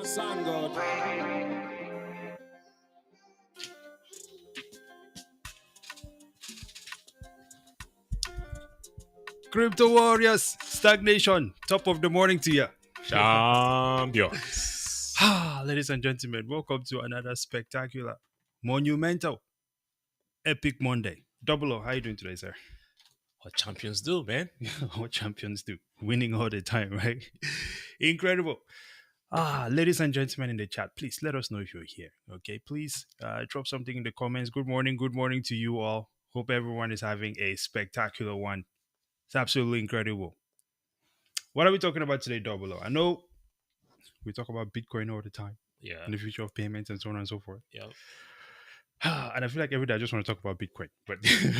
Sound good. Crypto Warriors, stagnation, top of the morning to you. Champions. Ladies and gentlemen, welcome to another spectacular, monumental, epic Monday. Double O, how you doing today, sir? What champions do, man? What champions do, winning all the time, right? Incredible. Ladies and gentlemen in the chat, please let us know if you're here. Okay, please drop something in the comments. Good morning to you all. Hope everyone is having a spectacular one. It's absolutely incredible. What are we talking about today, Double O? I know we talk about Bitcoin all the time Yeah. and the future of payments and so on and so forth. Yeah. And I feel like every day I just want to talk about Bitcoin, but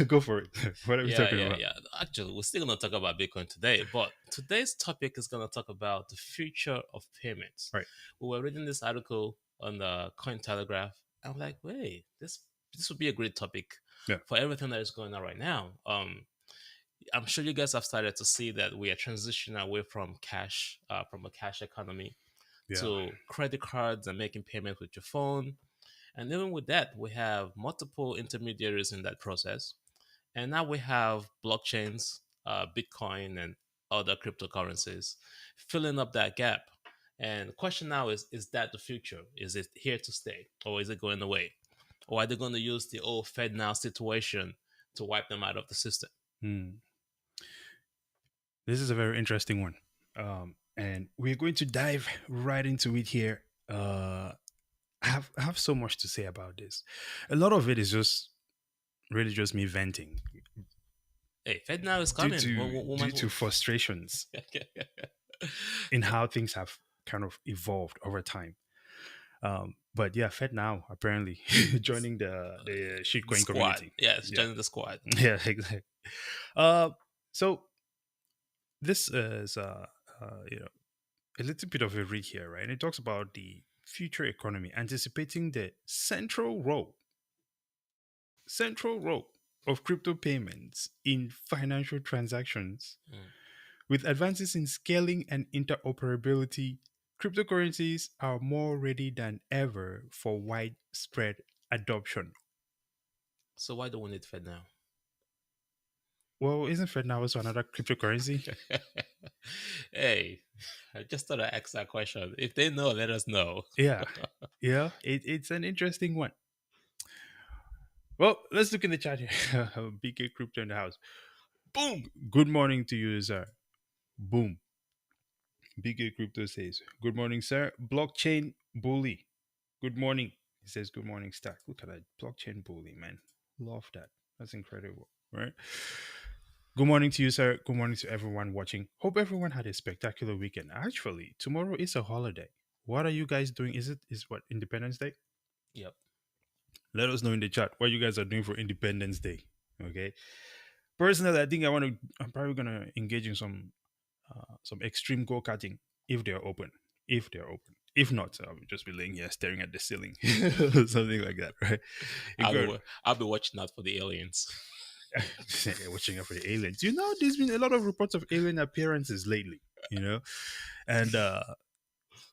go for it. What are we talking about? Yeah. Actually, we're still gonna talk about Bitcoin today, but today's topic is gonna talk about the future of payments. Right. We were reading this article on the Coin Telegraph. I'm like, wait, this would be a great topic Yeah. for everything that is going on right now. I'm sure you guys have started to see that we are transitioning away from cash, from a cash economy to credit cards and making payments with your phone. And even with that, we have multiple intermediaries in that process. And now we have blockchains, Bitcoin, and other cryptocurrencies filling up that gap. And the question now is that the future? Is it here to stay? Or is it going away? Or are they going to use the old Fed now situation to wipe them out of the system? This is a very interesting one. And we're going to dive right into it here. I have so much to say about this. A lot of it is just really just me venting Hey, Fed now is due coming. to frustrations in how things have kind of evolved over time. But yeah, Fed now apparently joining the shitcoin squad. community. Yes, joining the squad. Yeah, exactly. So this is a little bit of a read here, right? And it talks about the future economy, anticipating the central role of crypto payments in financial transactions. With advances in scaling and interoperability, cryptocurrencies are more ready than ever for widespread adoption. So why do we need Fed now? Well, isn't Fed now also another cryptocurrency? Hey, I just thought I'd ask that question. If they know, let us know. Yeah, it's an interesting one. Well, let's look in the chat here. BK Crypto in the house. Boom. Good morning to you, sir. Boom. BK Crypto says, good morning, sir. Blockchain bully. Good morning. He says, good morning, Stack. Look at that. Blockchain bully, man. Love that. That's incredible, right? Good morning to you, sir. Good morning to everyone watching. Hope everyone had a spectacular weekend. Actually, tomorrow is a holiday. What are you guys doing? Is what, Independence Day? Yep. Let us know in the chat what you guys are doing for Independence Day. Okay. Personally, I think I'm probably gonna engage in some extreme go karting if they're open. If not, I'll just be laying here staring at the ceiling, something like that, right? I'll be watching out for the aliens. Watching out for the aliens. You know, there's been a lot of reports of alien appearances lately. You know, and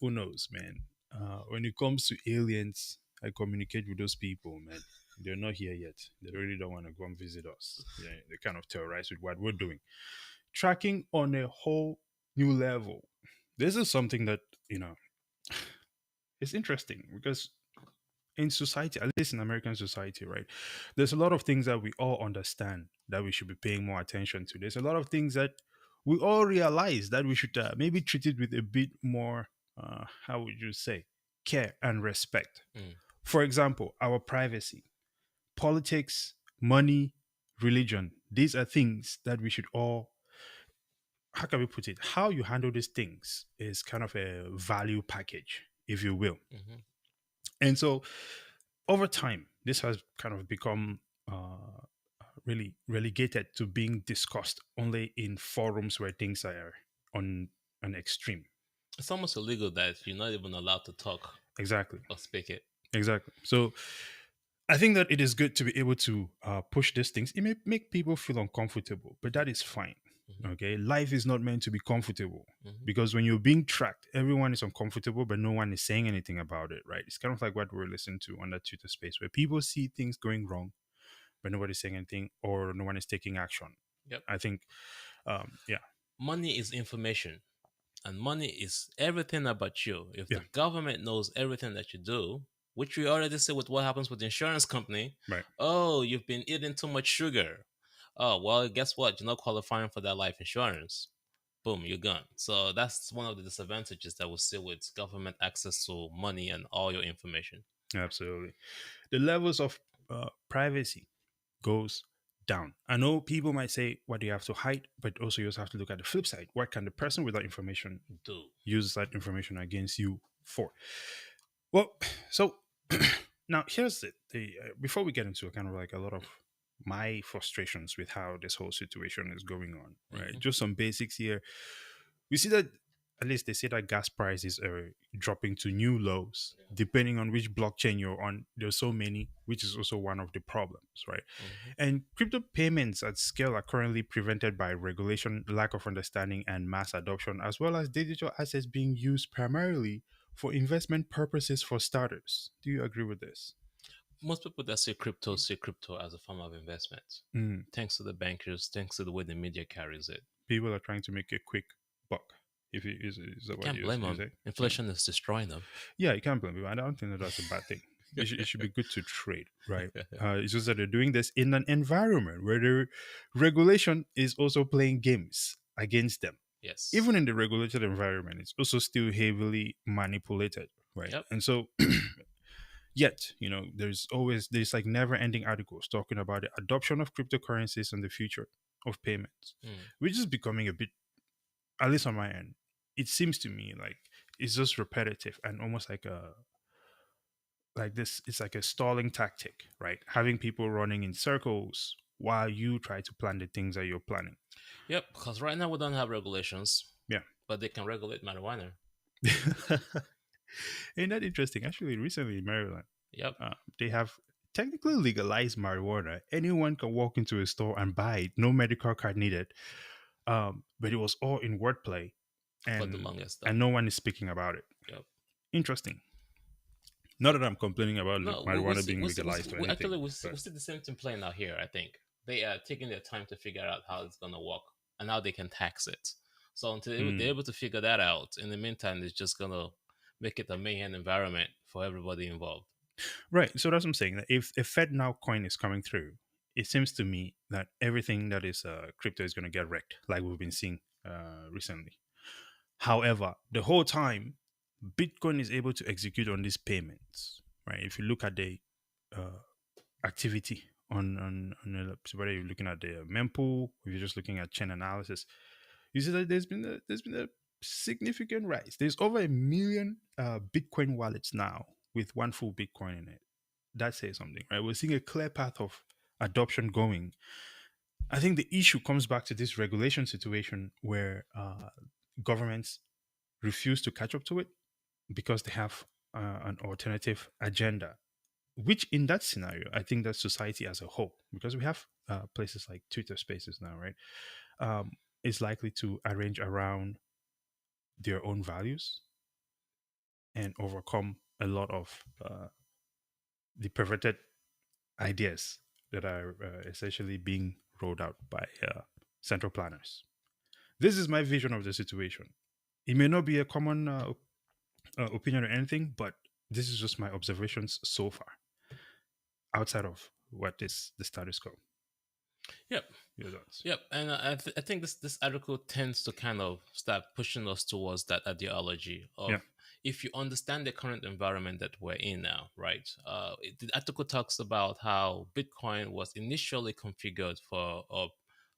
who knows, man? When it comes to aliens, I communicate with those people, man. They're not here yet. They really don't want to go and visit us. They kind of terrorize with what we're doing. Tracking on a whole new level. This is something that, it's interesting because in society, at least in American society, right, there's a lot of things that we all understand that we should be paying more attention to. There's a lot of things that we all realize that we should maybe treat it with a bit more, how would you say, care and respect. Mm. For example, our privacy, politics, money, religion. These are things that we should all, how can we put it? How you handle these things is kind of a value package, if you will. Hmm. And so over time, this has kind of become really relegated to being discussed only in forums where things are on an extreme. It's almost illegal that you're not even allowed to talk Exactly. or speak it. Exactly. So I think that it is good to be able to push these things. It may make people feel uncomfortable, but that is fine. Hmm. Okay. Life is not meant to be comfortable Hmm. because when you're being tracked, everyone is uncomfortable, but no one is saying anything about it, right? It's kind of like what we're listening to on that Twitter space where people see things going wrong, but nobody's saying anything or no one is taking action. Yep. I think, yeah, Money is information, and money is everything about you. If the yeah, government knows everything that you do, which we already see with what happens with the insurance company, right. oh, you've been eating too much sugar. Oh, well, guess what? You're not qualifying for that life insurance. Boom, you're gone. So that's one of the disadvantages that we see with government access to money and all your information. Absolutely. The levels of privacy goes down. I know people might say, what do you have to hide? But also, you also have to look at the flip side. What can the person with that information Do. use that information against you for? Well, so now here's before we get into kind of like a lot of my frustrations with how this whole situation is going on, right? Hmm. Just some basics here. We see that at least they say that gas prices are dropping to new lows depending on which blockchain you're on. There's so many, which is also one of the problems, right? Hmm. And crypto payments at scale are currently prevented by regulation, lack of understanding, and mass adoption, as well as digital assets being used primarily for investment purposes for starters. Do you agree with this? Most people that see crypto as a form of investment. Mm. Thanks to the bankers, thanks to the way the media carries it. People are trying to make a quick buck. If you is that You what can't blame you them. say? Yeah. Inflation is destroying them. Yeah, you can't blame people. I don't think that that's a bad thing. It should be good to trade, right? It's just that they're doing this in an environment where the regulation is also playing games against them. Yes. Even in the regulated environment, it's also still heavily manipulated, right? Yep. And so, yet, there's like never-ending articles talking about the adoption of cryptocurrencies and the future of payments, Mm. which is becoming a bit, at least on my end, it seems to me like it's just repetitive and almost like this. It's like a stalling tactic, right? Having people running in circles while you try to plan the things that you're planning. Yep. Because right now we don't have regulations, Yeah. but they can regulate marijuana. Ain't that interesting? Actually, recently in Maryland, Yep. they have technically legalized marijuana. Anyone can walk into a store and buy it, no medical card needed. But it was all in wordplay, For the and longest and time. no one is speaking about it. Yep. Interesting. Not that I'm complaining about No, marijuana being legalized or anything, actually we but see the same thing playing out here. I think they are taking their time to figure out how it's gonna work and how they can tax it. So until they're mm, able to figure that out, in the meantime, it's just gonna make it a mayhem environment for everybody involved. right. So that's what I'm saying. That if a Fed now coin is coming through, it seems to me that everything that is crypto is going to get wrecked, like we've been seeing recently. However, the whole time, Bitcoin is able to execute on these payments, right? If you look at the uh, activity so whether you're looking at the mempool, or you're just looking at chain analysis, you see that there's been a significant rise. There's over 1 million Bitcoin wallets now with one full Bitcoin in it. That says something, right? We're seeing a clear path of adoption going. I think the issue comes back to this regulation situation where governments refuse to catch up to it because they have an alternative agenda. Which, in that scenario, I think that society as a whole, because we have places like Twitter Spaces now, right, um, is likely to arrange around their own values and overcome a lot of the perverted ideas that are essentially being rolled out by central planners. This is my vision of the situation. It may not be a common opinion or anything, but this is just my observations so far, outside of what is the status quo. Yep. Your thoughts? Yep, and I think this article tends to kind of start pushing us towards that ideology Yeah. of, if you understand the current environment that we're in now, right? The article talks about how Bitcoin was initially configured for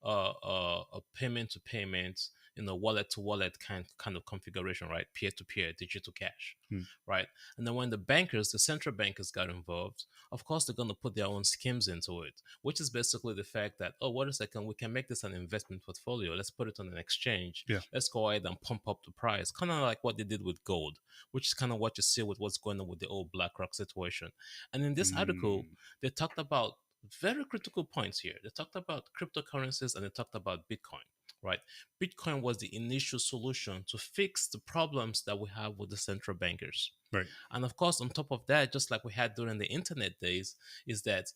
a payment to payment, wallet to wallet kind of configuration, right? Peer to peer, digital cash, Hmm. right? And then when the central bankers got involved, of course they're going to put their own schemes into it, which is basically the fact that, oh, wait a second, we can make this an investment portfolio. Let's put it on an exchange. Yeah. Let's go ahead and pump up the price, kind of like what they did with gold, which is kind of what you see with what's going on with the old BlackRock situation. And in this article, Mm. they talked about very critical points here. They talked about cryptocurrencies and they talked about Bitcoin, right? Bitcoin was the initial solution to fix the problems that we have with the central bankers. Right. And of course, on top of that, just like we had during the internet days, is that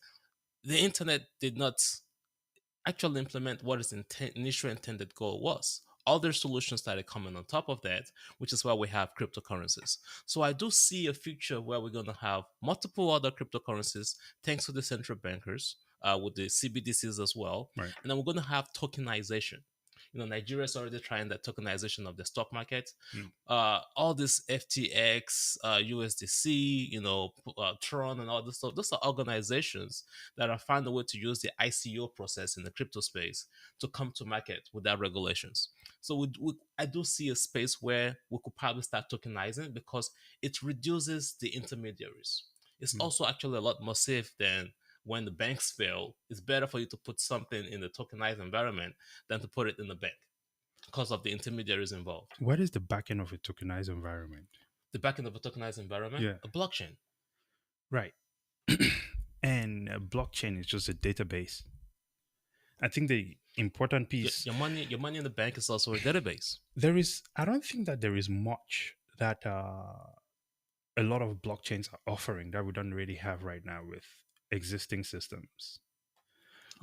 the internet did not actually implement what its initial intended goal was. Other solutions started coming on top of that, which is why we have cryptocurrencies. So I do see a future where we're going to have multiple other cryptocurrencies, thanks to the central bankers, with the CBDCs as well, Right. and then we're going to have tokenization. Nigeria is already trying the tokenization of the stock market. Mm. All this FTX, USDC, Tron, and all this stuff. Those are organizations that have found a way to use the ICO process in the crypto space to come to market without regulations. So I do see a space where we could probably start tokenizing because it reduces the intermediaries. It's Mm. also actually a lot more safe than when the banks fail. It's better for you to put something in the tokenized environment than to put it in the bank because of the intermediaries involved. What is the backend of a tokenized environment? The backend of a tokenized environment, Yeah. a blockchain. Right. And a blockchain is just a database. I think the important piece Your money in the bank is also a database. there is. I don't think that there is much that a lot of blockchains are offering that we don't really have right now with existing systems,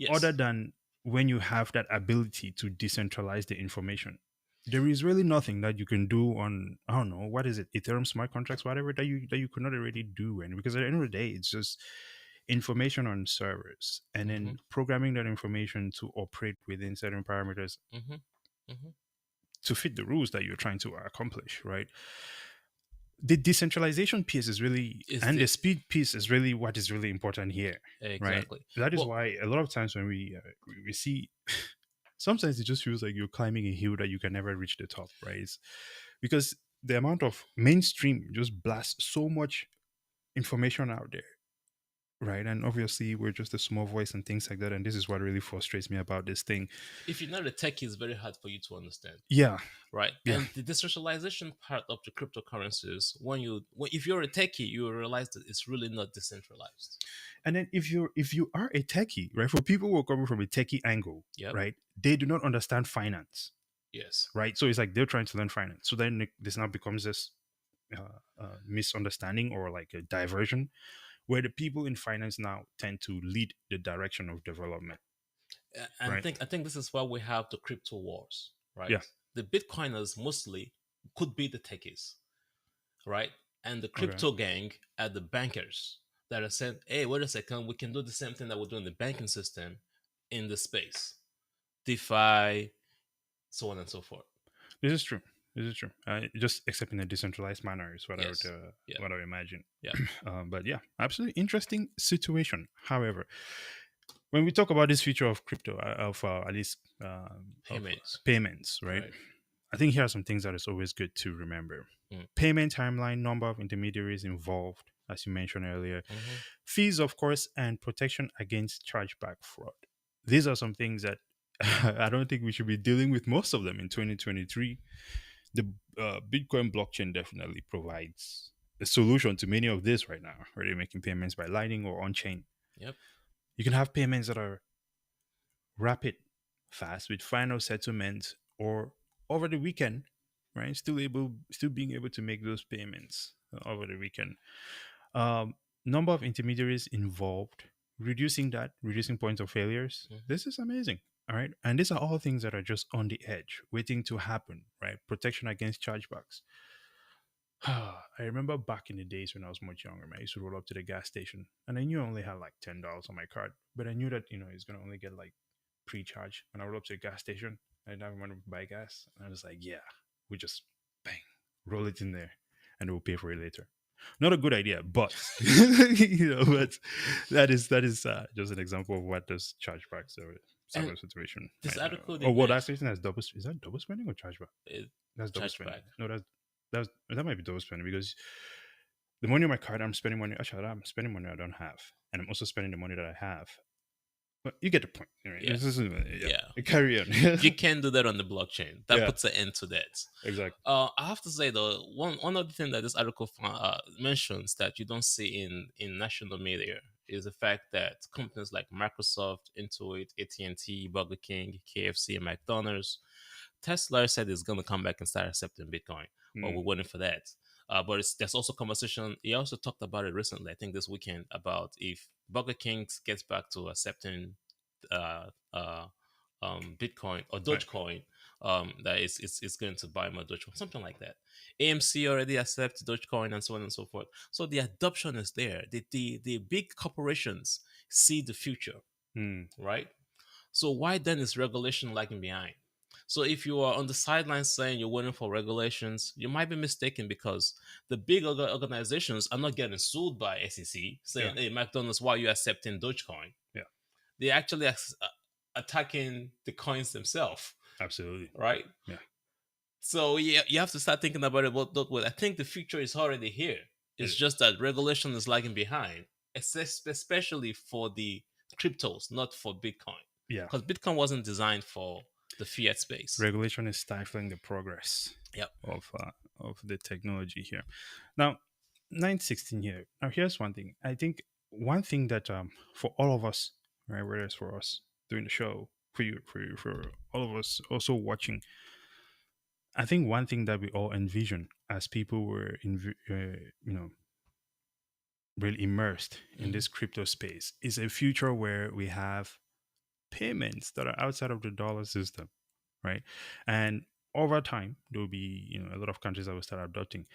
other Yes. than when you have that ability to decentralize the information. There is really nothing that you can do on, I don't know, what is it, Ethereum smart contracts, whatever, that you could not already do. And because at the end of the day, it's just information on servers and Mm-hmm. then programming that information to operate within certain parameters Mm-hmm. Mm-hmm. to fit the rules that you're trying to accomplish, right? The decentralization piece is really, Is and the the speed piece is really what is really important here, right? exactly. That is Well, why a lot of times when we see, sometimes it just feels like you're climbing a hill that you can never reach the top, right? Because the amount of mainstream just blasts so much information out there, right? And obviously we're just a small voice and things like that, and this is what really frustrates me about this thing. if you're not a techie, it's very hard for you to understand, Yeah. right? Yeah. And the decentralization part of the cryptocurrencies, if you're a techie, you will realize that it's really not decentralized. And then if you are a techie, right? For people who are coming from a techie angle, Yep. right, they do not understand finance, Yes. right? So it's like they're trying to learn finance. So then this now becomes this misunderstanding or like a diversion where the people in finance now tend to lead the direction of development, And right? I think this is why we have the crypto wars, right? Yeah. The Bitcoiners mostly could be the techies, right? And the Okay. crypto gang are the bankers that are saying, hey, wait a second, we can do the same thing that we do in the banking system in the space. DeFi, so on and so forth. This is true. This is true. Just except in a decentralized manner is Yes. Yeah. what I would imagine. Yeah. But yeah, absolutely interesting situation. However, when we talk about this feature of crypto, of at least of Payments. payments, right? Right. I think here are some things that is always good to remember. Mm. Payment timeline, number of intermediaries involved, as you mentioned earlier, Mm-hmm. fees, of course, and protection against chargeback fraud. These are some things that I don't think we should be dealing with most of them in 2023. The Bitcoin blockchain definitely provides a solution to many of this right now, where they're making payments by Lightning or on chain. Yep. You can have payments that are rapid, fast, with final settlement or over the weekend, right? Still being able to make those payments over the weekend. Number of intermediaries involved, reducing points of failures. Mm-hmm. This is amazing. All right. And these are all things that are just on the edge, waiting to happen, right? Protection against chargebacks. I remember back in the days when I was much younger, man, I used to roll up to the gas station and I knew I only had like $10 on my card, but I knew that, it's going to only get like pre-charge when I roll up to a gas station and I want to buy gas. And I was like, yeah, we just bang, roll it in there and we'll pay for it later. Not a good idea, but but that is just an example of what does chargebacks or type And of situation this might. article Oh, they well, that mentioned situation has double. Is that double spending or chargeback? is That's double spending. chargeback. No, that might be double spending because the money on my card, I'm spending money. Actually, I'm spending money I don't have, and I'm also spending the money that I have. But you get the point, right? Yeah, yeah. Yeah. Carry on. You can do that on the blockchain. That Yeah, puts an end to that. exactly. I have to say though, one other thing that this article mentions that you don't see in national media is the fact that companies like Microsoft, Intuit, AT&T, Burger King, KFC, and McDonald's, Tesla said it's going to come back and start accepting Bitcoin. Well, Mm, we're waiting for that. But there's also conversation. He also talked about it recently, I think this weekend, about if Burger King gets back to accepting uh, uh, Bitcoin or right. Dogecoin, that it's going to buy more Dogecoin, something like that. AMC already accepts Dogecoin and so on and so forth. So the adoption is there. The big corporations see the future, Mm, right? So why then is regulation lagging behind? So if you are on the sidelines saying you're waiting for regulations, you might be mistaken because the big organizations are not getting sued by SEC yeah, saying, "Hey, McDonald's, why are you accepting Dogecoin?" yeah, They're actually attacking the coins themselves, absolutely. right? Yeah, So yeah, you have to start thinking about it. What I think the future is already here. it It's is. just that regulation is lagging behind, especially for the cryptos, not for Bitcoin, Yeah, because Bitcoin wasn't designed for the fiat space. regulation is stifling the progress Yep. of the technology here. Now, 916 here. Now, here's one thing. I think one thing that for all of us, right, whether it's for us doing the show, for all of us also watching, I think one thing that we all envision as people were really immersed in Hmm. this crypto space is a future where we have payments that are outside of the dollar system, right? And over time, there will be a lot of countries that will start adopting.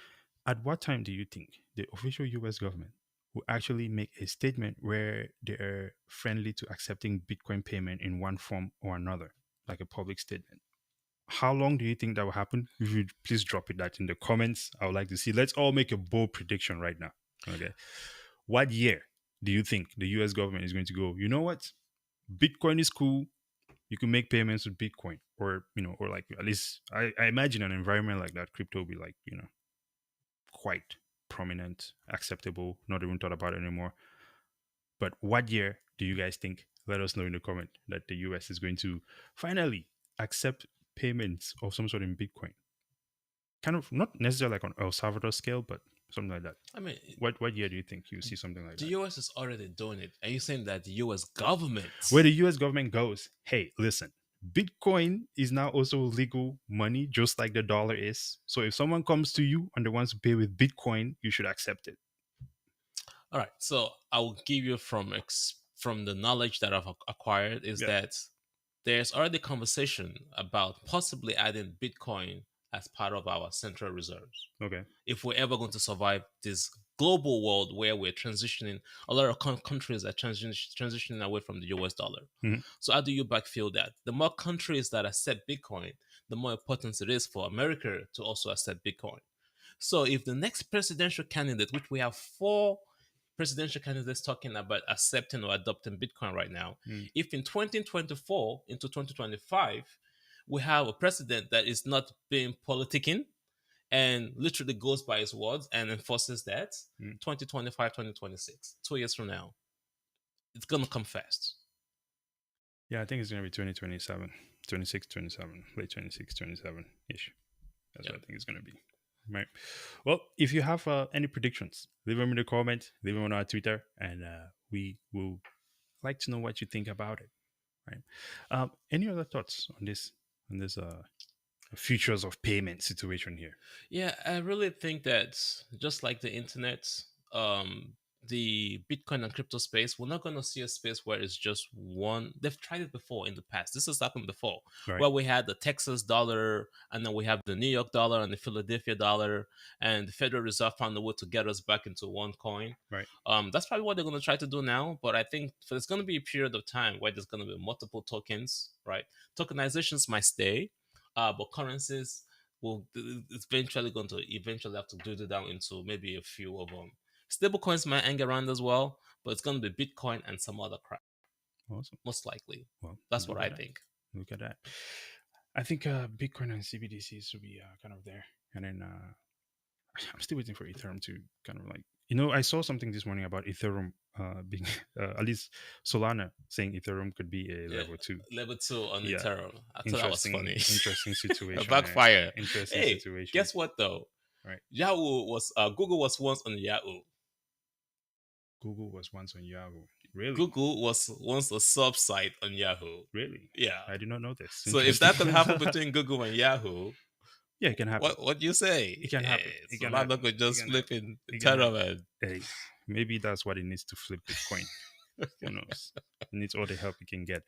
At what time do you think the official U.S. government will actually make a statement where they are friendly to accepting Bitcoin payment in one form or another, like a public statement? How long do you think that will happen? If you please drop it that in the comments, I would like to see. Let's all make a bold prediction right now. Okay. What year do you think the US government is going to go, you know what? Bitcoin is cool. You can make payments with Bitcoin. Or like at least I imagine an environment like that, crypto will be like, quite prominent, acceptable, not even thought about anymore. But what year do you guys think? Let us know in the comment that the US is going to finally accept payments of some sort in Bitcoin. Kind of not necessarily like on El Salvador scale, but something like that. I mean, What year do you think you see something like the that? US is already doing it. Are you saying that the US government? Where the US government goes, hey, listen, Bitcoin is now also legal money, just like the dollar is. So if someone comes to you and they wants to pay with Bitcoin, you should accept it. All right. So I will give you from the knowledge that I've acquired is Yeah. that there's already conversation about possibly adding Bitcoin as part of our central reserves. Okay. If we're ever going to survive this global world where we're transitioning, a lot of countries are transitioning away from the US dollar. Mhm. So, how do you backfill that? The more countries that accept Bitcoin, the more important it is for America to also accept Bitcoin. So, if the next presidential candidate, which we have four presidential candidates talking about accepting or adopting Bitcoin right now, Mm. if in 2024 into 2025, we have a president that is not being politicking and literally goes by his words and enforces that, Mm. 2025, 2026, 2 years from now, it's going to come fast. Yeah, I think it's going to be 2027, 26, 27, late 26, 27 ish. That's Yeah. what I think it's going to be. Right. Well, if you have any predictions, leave them in the comments, leave them on our Twitter, and we will like to know what you think about it. Right. Any other thoughts on this futures of payment situation here? Yeah, I really think that just like the internet, the Bitcoin and crypto space, we're not going to see a space where it's just one. They've tried it before in the past. This has happened before, Right. where we had the Texas dollar, and then we have the New York dollar and the Philadelphia dollar, and the Federal Reserve found a way to get us back into one coin. Right. That's probably what they're going to try to do now. But I think there's going to be a period of time where there's going to be multiple tokens, right? Tokenizations might stay, but currencies will it's eventually going to eventually have to do it down into maybe a few of them. Stable coins might hang around as well, but it's going to be Bitcoin and some other crap, Awesome. most likely. Well, That's what look I at that. think. Look at that. I think Bitcoin and CBDCs will be kind of there, and then I'm still waiting for Ethereum to kind of like, I saw something this morning about Ethereum being at least Solana saying Ethereum could be a Yeah, level two. level two on Yeah, Ethereum. I thought that was interesting, funny. interesting A situation. backfire. Interesting Hey, situation. guess what though? Right. Yahoo was Google was once on Yahoo. Google was once on Yahoo. Really? Google was once a sub site on Yahoo. Really? Yeah. I did not know this. So if that could Interesting. happen between Google and Yahoo, Yeah, it can happen. what do you say? It can happen. It can Solana happen. could just It can flip happen. in It can Ethereum happen. and Hey, maybe that's what it needs to flip Bitcoin. Who knows? It needs all the help it can get.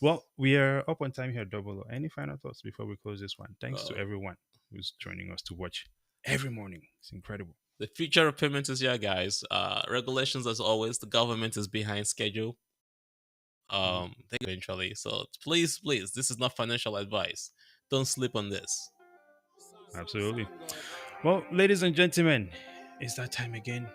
Well, we are up on time here, Double O. Any final thoughts before we close this one? Thanks to uh, everyone who's joining us to watch every morning. It's incredible. the future of payments is here, guys. Regulations, as always, the government is behind schedule. They eventually. So please, this is not financial advice. Don't sleep on this. Absolutely. Well, ladies and gentlemen, it's that time again.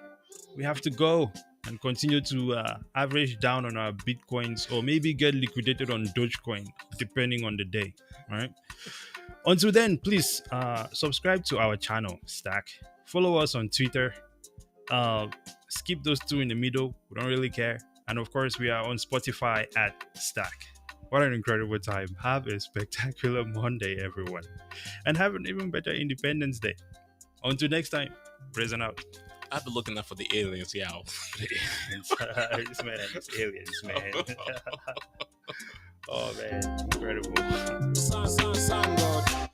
We have to go and continue to average down on our bitcoins or maybe get liquidated on Dogecoin, depending on the day. All right. Until then, please subscribe to our channel, Stack. Follow us on Twitter. Skip those two in the middle. We don't really care. And of course, we are on Spotify at Stack. What an incredible time. Have a spectacular Monday, everyone. And have an even better Independence Day. Until next time, praise and out. I've been looking out for the aliens, yeah. Aliens, man. It's aliens, man. Oh, man. Incredible. Son, God.